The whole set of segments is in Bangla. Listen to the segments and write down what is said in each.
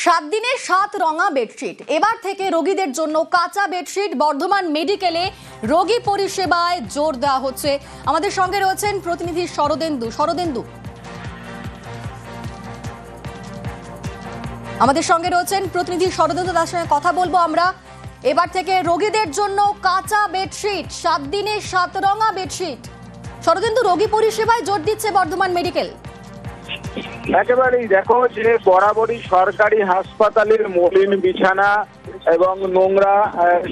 7 দিনে 7 রঙা বেডশিট। এবার থেকে রোগীদের জন্য কাঁচা বেডশিট। বর্ধমান মেডিকেলে রোগী পরিষেবায় জোর দেওয়া হচ্ছে। আমাদের সঙ্গে রয়েছেন প্রতিনিধি শরদেন্দু। তার সঙ্গে কথা বলবো আমরা। এবার থেকে রোগীদের জন্য কাঁচা বেডশিট, 7 দিনে 7 রঙা বেডশিট। শরদেন্দু, রোগী পরিষেবায় জোর দিচ্ছে বর্ধমান মেডিকেল। একেবারেই দেখো যে বরাবরই সরকারি হাসপাতালের মলিন বিছানা এবং নোংরা,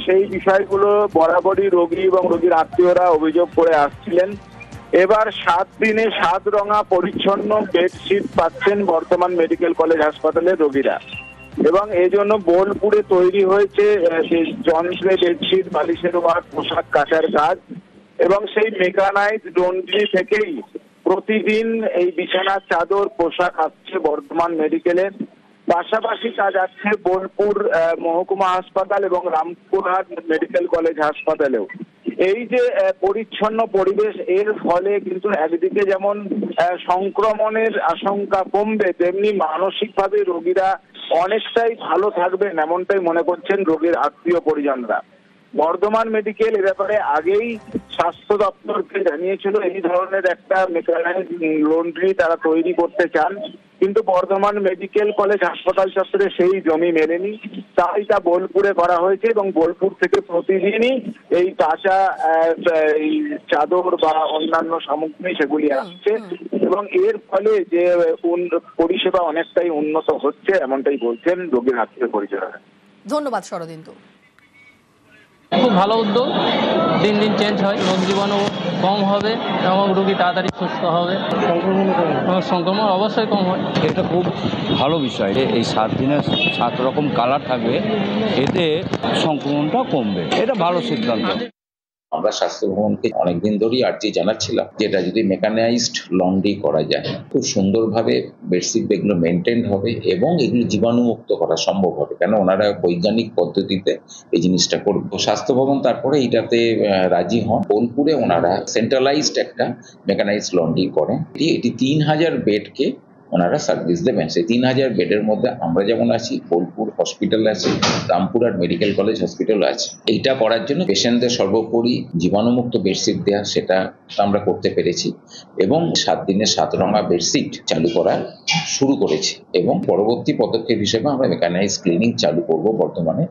সেই বিষয়গুলো বরাবরই রোগী এবং রোগীর আত্মীয়রা অভিযোগ করে আসছিলেন। এবার 7 দিনে 7 রঙা পরিচ্ছন্ন বেডশিট পাচ্ছেন বর্ধমান মেডিকেল কলেজ হাসপাতালের রোগীরা, এবং এই জন্য বোলপুরে তৈরি হয়েছে যন্ত্রে বেডশিট, বালিশের ওয়ার্ক, পোশাক কাচার কাজ, এবং সেই মেকানাইজ লন্ড্রি থেকেই প্রতিদিন এই বিছানার চাদর, পোশাক আসছে বর্ধমান মেডিকেলের। পাশাপাশি কাজ যাচ্ছে বোলপুর মহকুমা হাসপাতাল এবং রামপুরহাট মেডিকেল কলেজ হাসপাতালেও। এই যে পরিচ্ছন্ন পরিবেশ, এর ফলে কিন্তু একদিকে যেমন সংক্রমণের আশঙ্কা কমবে, তেমনি মানসিকভাবে রোগীরা অনেকটাই ভালো থাকবেন, এমনটাই মনে করছেন রোগীর আত্মীয় পরিজনরা। বর্ধমান মেডিকেল এ ব্যাপারে আগেই স্বাস্থ্য দপ্তরকে জানিয়েছিল এই ধরনের একটা মেকানাইজ লন্ড্রি তারা তৈরি করতে চান, কিন্তু বর্ধমান মেডিকেল কলেজ হাসপাতাল চত্বরে সেই জমি মেলেনি। তাই তা বোলপুরে করা হয়েছে, এবং বোলপুর থেকে প্রতিদিনই এই কাঁচা এই চাদর বা অন্যান্য সামগ্রী সেগুলি আসছে, এবং এর ফলে যে পরিষেবা অনেকটাই উন্নত হচ্ছে, এমনটাই বলছেন রোগীর আত্মীয় পরিজনেরা। ধন্যবাদ শরদেন্দু। খুব ভালো উদ্যোগ। দিন দিন চেঞ্জ হয়, রোগ জীবাণু কম হবে এবং রোগী তাড়াতাড়ি সুস্থ হবে, সংক্রমণ অবশ্যই কম হয়। এটা খুব ভালো বিষয়। এই 7 দিনে 7 রকম কালার থাকবে, এতে সংক্রমণটা কমবে। এটা ভালো সিদ্ধান্ত। আমরা স্বাস্থ্য ভবনকে অনেকদিন ধরেই আর্জি জানাচ্ছিলাম যেটা যদি মেকানাইজড লন্ড্রি করা যায়, খুব সুন্দরভাবে বেডশিট এগুলো মেনটেন হবে এবং এগুলো জীবাণুমুক্ত করা সম্ভব হবে, কেন ওনারা বৈজ্ঞানিক পদ্ধতিতে এই জিনিসটা করবে। স্বাস্থ্য ভবন তারপরে এইটাতে রাজি হন। বোলপুরে ওনারা সেন্ট্রালাইজড একটা মেকানাইজড লন্ড্রি করেন। এটি 3000 বেডকে ওনারা সার্ভিস দেবেন। সেই 3000 বেডের মধ্যে আমরা যেমন আছি, বোলপুর হসপিটাল আছে, রামপুরহাট মেডিকেল কলেজ হসপিটাল আছে। এইটা করার জন্য পেশেন্টদের সর্বোপরি জীবাণুমুক্ত বেডশিট দেওয়া, সেটা আমরা করতে পেরেছি, এবং 7 দিনে 7 রঙা বেডশিট চালু করা শুরু করেছি, এবং পরবর্তী পদক্ষেপ হিসেবে আমরা মেকানাইজ ক্লিনিং চালু করব বর্তমানে।